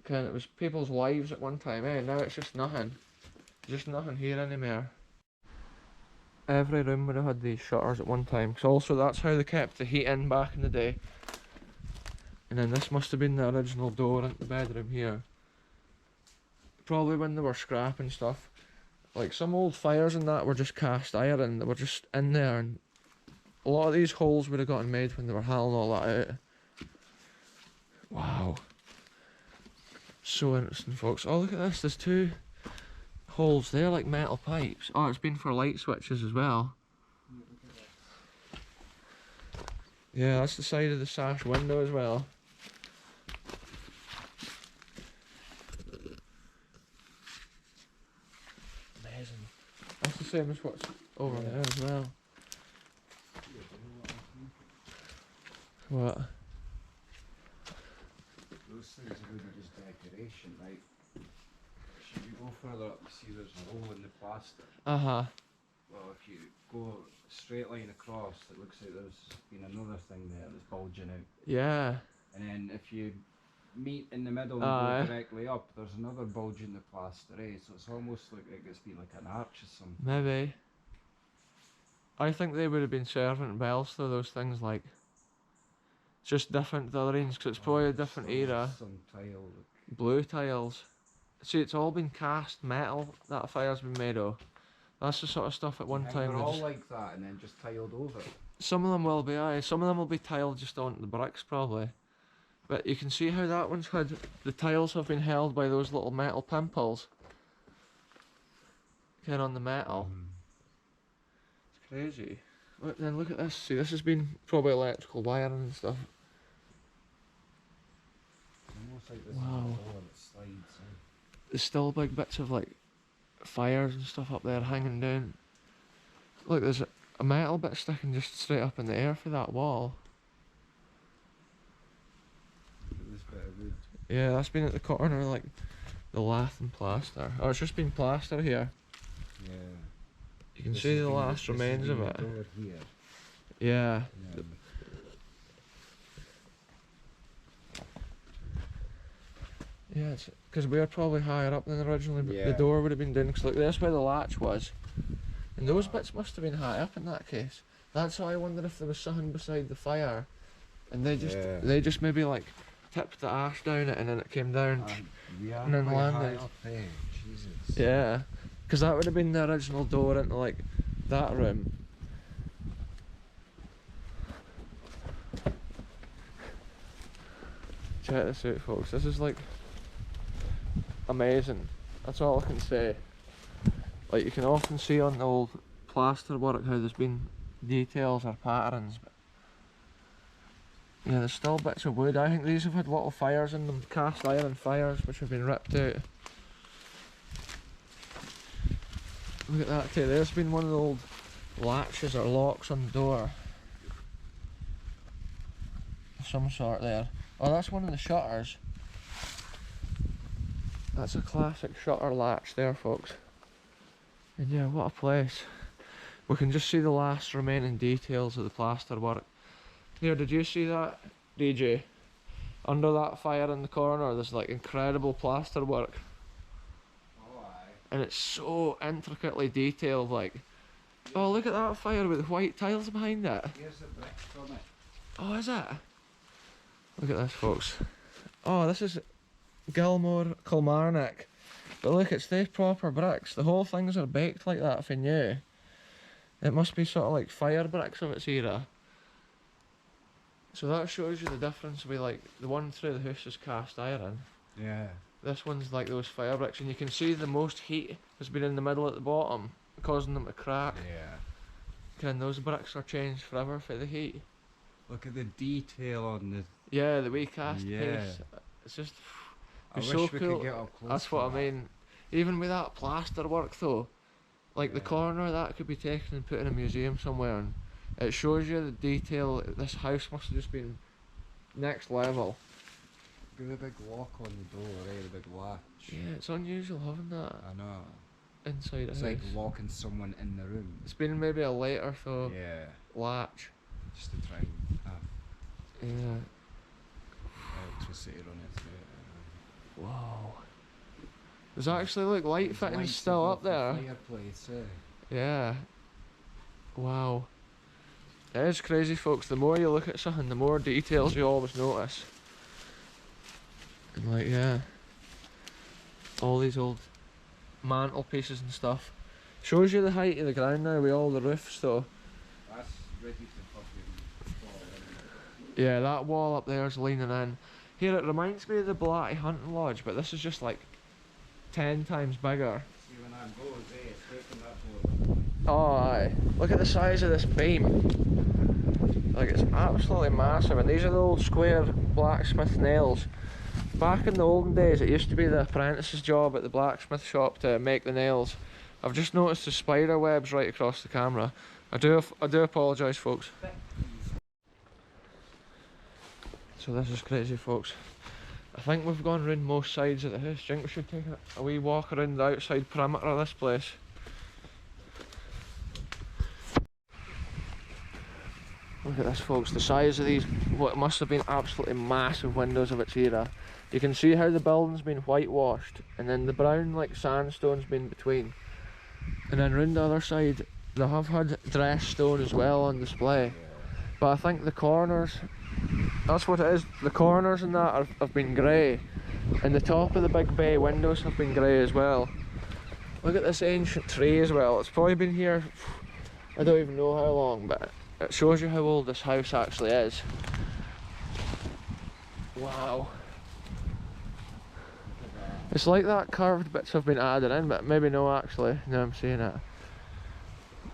S1: Again, it was people's lives at one time, eh? Now it's just nothing. Just nothing here anymore. Every room would have had these shutters at one time, because also that's how they kept the heat in back in the day. And then this must have been the original door into the bedroom here. Probably when they were scrapping stuff. Like some old fires and that were just cast iron, they were just in there, and a lot of these holes would have gotten made when they were hauling all that out. Wow. So interesting, folks. Oh, look at this, there's two holes there, like metal pipes. Oh, it's been for light switches as well. Yeah, that's the side of the sash window as well. Amazing. That's the same as what's over there as well. What?
S2: Those things are really just decoration, right? Should you go further up, you see there's a hole in the plaster.
S1: Uh-huh.
S2: Well, if you go straight line across, it looks like there's been another thing there that's bulging out.
S1: Yeah.
S2: And then if you meet in the middle and go directly up, there's another bulge in the plaster, eh? So it's almost like it's been like an arch or something.
S1: Maybe. I think they would have been servant bells though, those things like. It's just different to other because it's probably a different era.
S2: Some tile.
S1: Blue tiles. See, it's all been cast metal that fire's been made of. That's the sort of stuff at one time.
S2: They're all like that and then just tiled over.
S1: Some of them will be, aye. Some of them will be tiled just onto the bricks probably. But you can see how that one's had, the tiles have been held by those little metal pimples. Again on the metal. It's crazy. Look, then look at this, see this has been probably electrical wiring and stuff.
S2: like this
S1: Wow.
S2: is the door that slides in.
S1: There's still big bits of like fires and stuff up there hanging down. Look, there's a metal bit sticking just straight up in the air for that wall.
S2: Look at this bit of wood.
S1: Yeah, that's been at the corner, like the lath and plaster. Oh, it's just been plaster here.
S2: Yeah.
S1: You can
S2: This
S1: see
S2: has
S1: the
S2: been
S1: last
S2: this has
S1: remains of
S2: been
S1: it.
S2: the door here.
S1: Yeah.
S2: Yeah.
S1: Yeah, it's because we were probably higher up than originally, but the
S2: Yeah.
S1: door would have been down. Because look, that's where the latch was, and those bits must have been high up in that case. That's why I wonder if there was something beside the fire, and they just maybe like tipped the ash down it, and then it came down.
S2: We are
S1: And then
S2: quite
S1: landed.
S2: high up there. Jesus.
S1: Yeah, because that would have been the original door into like that room. Check this out, folks. This is like amazing. That's all I can say. Like, you can often see on the old plaster work how there's been details or patterns, but yeah, there's still bits of wood. I think these have had little fires in them, cast iron fires, which have been ripped out. Look at that too. There's been one of the old latches or locks on the door of some sort there. Oh, that's one of the shutters. That's a classic shutter latch there, folks. And yeah, what a place. We can just see the last remaining details of the plaster work. Here, did you see that, DJ? Under that fire in the corner, there's like incredible plaster work.
S2: Oh, aye.
S1: And it's so intricately detailed, like, oh, look at that fire with the white tiles behind it.
S2: Here's the bricks from it.
S1: Oh, is it? Look at this, folks. Oh, this is Gilmore Kilmarnock. But look, it's the proper bricks. The whole things are baked like that for new. It must be sort of like fire bricks of its era. So that shows you the difference with like the one through the house is cast iron.
S2: Yeah.
S1: This one's like those fire bricks, and you can see the most heat has been in the middle at the bottom, causing them to crack.
S2: Yeah.
S1: And those bricks are changed forever for the heat.
S2: Look at the detail on the.
S1: Yeah, the wee cast
S2: Yeah.
S1: piece. It's just
S2: I
S1: it's
S2: wish
S1: so
S2: we
S1: cool.
S2: could get up close.
S1: That's
S2: to
S1: what I
S2: that.
S1: mean. Even with that plaster work though, like the
S2: Yeah.
S1: corner, that could be taken and put in a museum somewhere, and it shows you the detail. This house must have just been next level.
S2: Look at the big lock on the door, right? The big latch.
S1: Yeah, it's unusual having that
S2: I know.
S1: inside a
S2: It's
S1: house.
S2: like locking someone in the room.
S1: It's been maybe a later though
S2: Yeah.
S1: latch.
S2: Just to try and have
S1: Yeah.
S2: electricity run it through.
S1: Wow. There's actually like light
S2: There's
S1: fittings
S2: lights
S1: still
S2: above
S1: up
S2: the
S1: there.
S2: Fireplace, eh?
S1: Yeah. Wow. It is crazy, folks. The more you look at something, the more details you always notice. And like, yeah. All these old mantelpieces and stuff. Shows you the height of the ground now with all the roofs though.
S2: That's ready to fucking fall in.
S1: Yeah, that wall up there is leaning in. Here, it reminds me of the Blatty Hunting Lodge, but this is just like 10 times bigger.
S2: See when I'm going there, it's taking that board.
S1: Oh, aye. Look at the size of this beam. Like, it's absolutely massive, and these are the old square blacksmith nails. Back in the olden days, it used to be the apprentice's job at the blacksmith shop to make the nails. I've just noticed the spider webs right across the camera. I do apologise, folks. So this is crazy, folks. I think we've gone round most sides of the house. Do you think we should take a wee walk around the outside perimeter of this place? Look at this, folks, the size of these, what must have been absolutely massive windows of its era. You can see how the building's been whitewashed, and then the brown like sandstone's been between. And then round the other side, they have had dressed stone as well on display. But I think the corners, that's what it is, the corners and that have been grey. And the top of the big bay windows have been grey as well. Look at this ancient tree as well. It's probably been here, I don't even know how long, but it shows you how old this house actually is. Wow. It's like that curved bits have been added in, but maybe no actually, now I'm seeing it.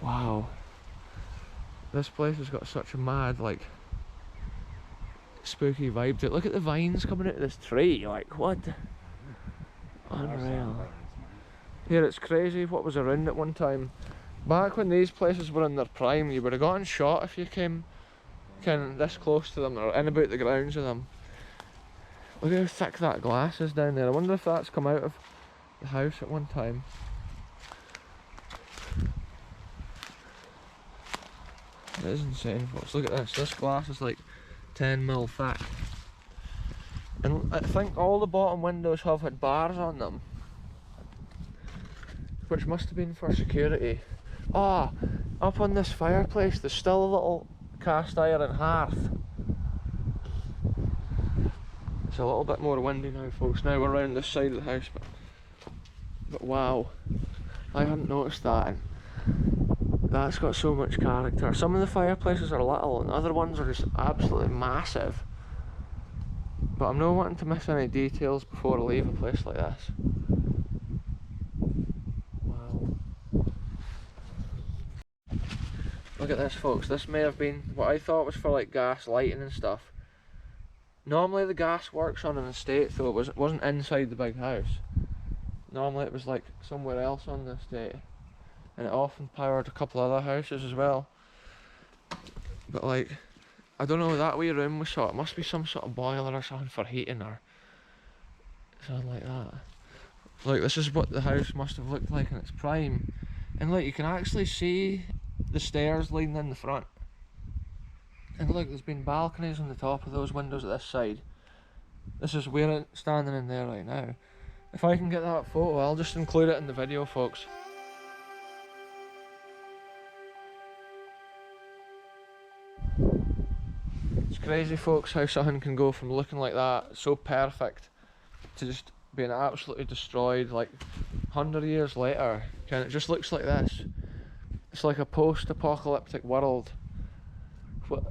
S1: Wow. This place has got such a mad, like, spooky vibe to it. Look at the vines coming out of this tree, like what? Unreal. Here it's crazy what was around at one time. Back when these places were in their prime, you would have gotten shot if you came this close to them or in about the grounds of them. Look how thick that glass is down there. I wonder if that's come out of the house at one time. It is insane, folks. Look at this. This glass is like 10mm thick. And I think all the bottom windows have had bars on them, which must have been for security. Ah, up on this fireplace there's still a little cast iron hearth. It's a little bit more windy now, folks. Now we're around this side of the house, but wow, I hadn't noticed that. And that's got so much character. Some of the fireplaces are little and other ones are just absolutely massive. But I'm not wanting to miss any details before I leave a place like this. Wow. Look at this, folks. This may have been what I thought was for like gas lighting and stuff. Normally the gas works on an estate, though it wasn't inside the big house. Normally it was like somewhere else on the estate. And it often powered a couple other houses as well. But like, I don't know, that wee room we saw, it must be some sort of boiler or something for heating or something like that. Like, this is what the house must have looked like in its prime. And look, you can actually see the stairs leading in the front. And look, there's been balconies on the top of those windows at this side. This is where it's standing in there right now. If I can get that photo, I'll just include it in the video, folks. It's crazy, folks, how something can go from looking like that, so perfect, to just being absolutely destroyed like 100 years later. And it just looks like this. It's like a post-apocalyptic world.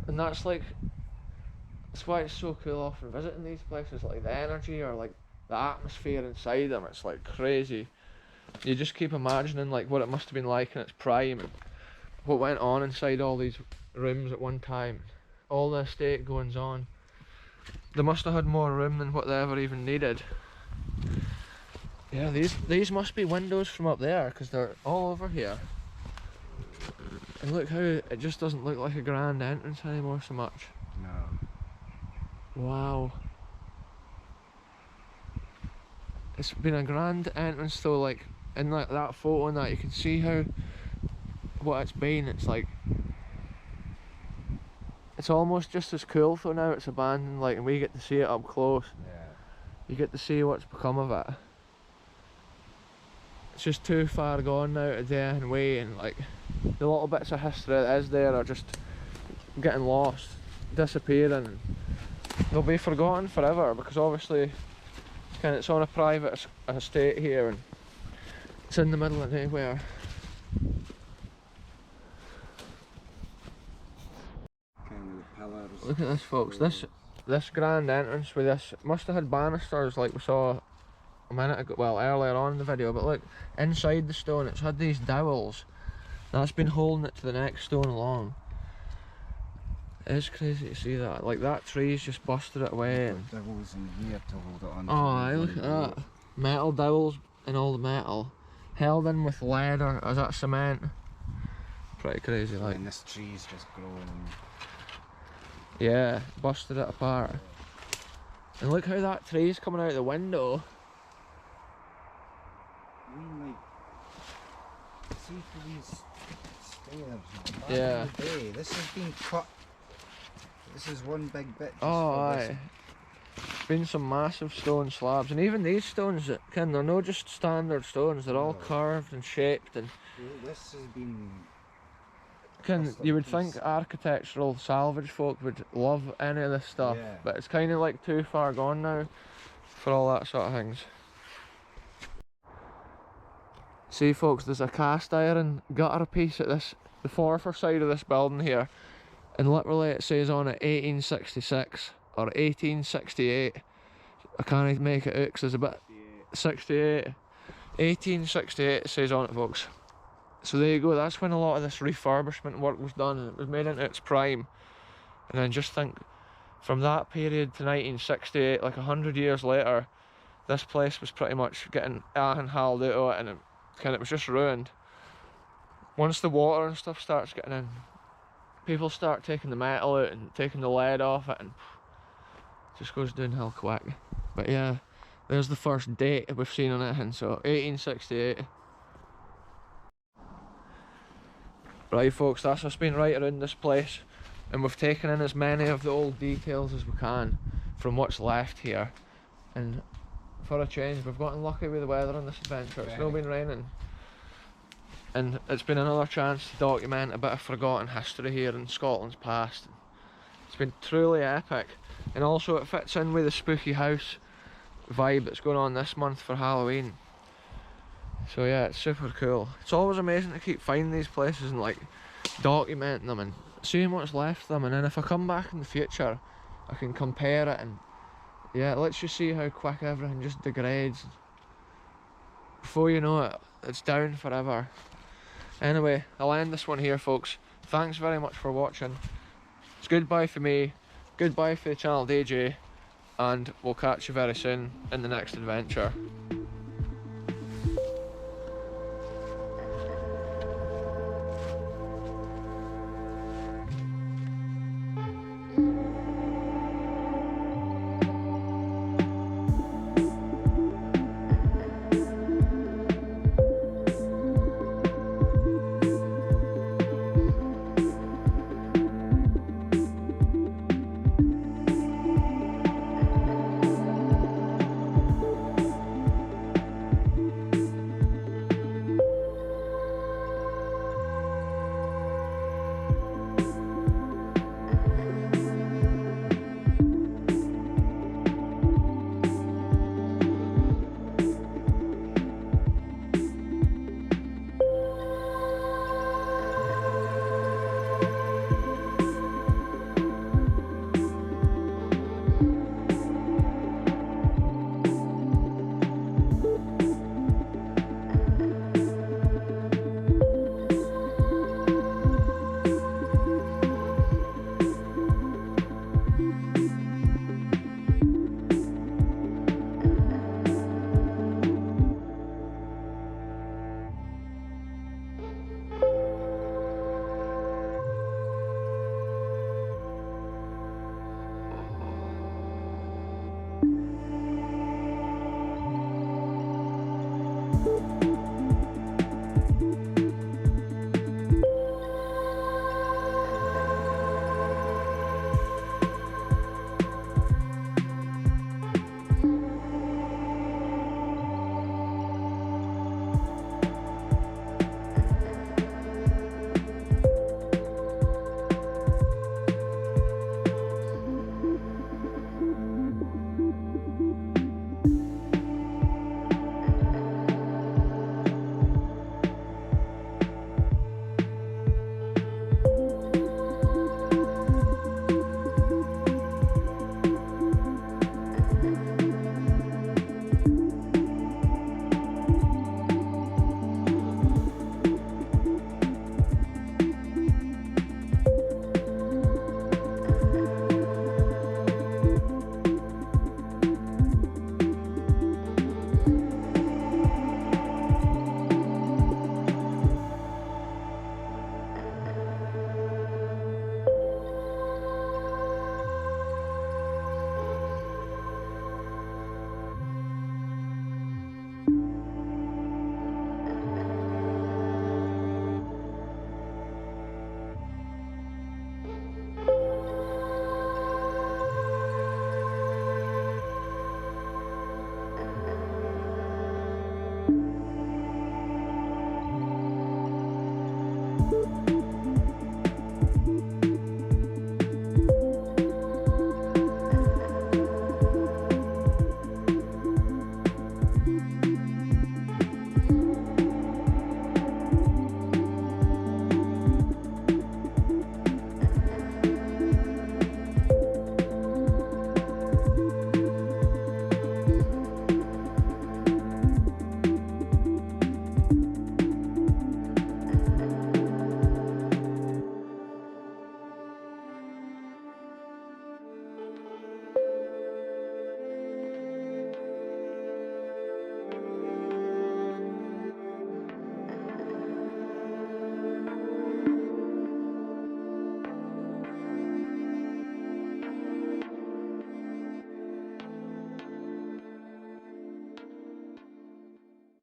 S1: And that's why it's so cool often visiting these places, like the energy or like the atmosphere inside them. It's like crazy. You just keep imagining like what it must have been like in its prime and what went on inside all these rooms at one time. All the estate goings on. They must have had more room than what they ever even needed. Yeah, these must be windows from up there because they're all over here. And look how it just doesn't look like a grand entrance anymore so much.
S2: No.
S1: Wow. It's been a grand entrance though, like in that photo and that you can see what it's been. It's like, it's almost just as cool though now it's abandoned, like, and we get to see it up close.
S2: Yeah.
S1: You get to see what's become of it. It's just too far gone now to day and way, and like the little bits of history that is there are just getting lost, disappearing. They'll be forgotten forever because obviously it's on a private estate here and it's in the middle of nowhere. Look at this, folks. This grand entrance with this must have had banisters like we saw a minute ago, well, earlier on in the video, but look, inside the stone it's had these dowels. That's been holding it to the next stone along. It is crazy to see that. Like, that tree's just busted it away. And
S2: dowels in here to hold it on.
S1: Oh, aye, look at that. Metal dowels and all the metal. Held in with lead or is that cement? Pretty crazy, like.
S2: And this tree's just growing.
S1: Yeah, busted it apart. And look how that tree's coming out the window.
S2: I mean, like, see for these stairs.
S1: Yeah.
S2: Back in the day, this has been cut. This is one big bit.
S1: Oh, aye. Been some massive stone slabs, and even these stones, they're not just standard stones. They're all carved and shaped, and
S2: this has been.
S1: You would think architectural salvage folk would love any of this stuff,
S2: yeah.
S1: But it's kind of like too far gone now for all that sort of things. See, folks, there's a cast iron gutter piece at the forward side of this building here, and literally it says on it 1866 or 1868. I can't make it out because it's a bit 68. 1868 it says on it, folks. So there you go, that's when a lot of this refurbishment work was done and it was made into its prime. And then just think from that period to 1968, like 100 years later, this place was pretty much getting everything hauled out of it, and it was just ruined. Once the water and stuff starts getting in, people start taking the metal out and taking the lead off it, and it just goes downhill quick. But yeah, there's the first date we've seen on anything, so 1868. Right folks, that's us been right around this place, and we've taken in as many of the old details as we can from what's left here. And for a change, we've gotten lucky with the weather on this adventure. It's not been raining, and it's been another chance to document a bit of forgotten history here in Scotland's past. It's been truly epic, and also it fits in with the spooky house vibe that's going on this month for Halloween. So yeah, it's super cool. It's always amazing to keep finding these places and like documenting them and seeing what's left of them, and then if I come back in the future I can compare it, and yeah, it lets you see how quick everything just degrades. Before you know it, it's down forever. Anyway, I'll end this one here folks. Thanks very much for watching. It's goodbye for me, goodbye for the channel DJ, and we'll catch you very soon in the next adventure.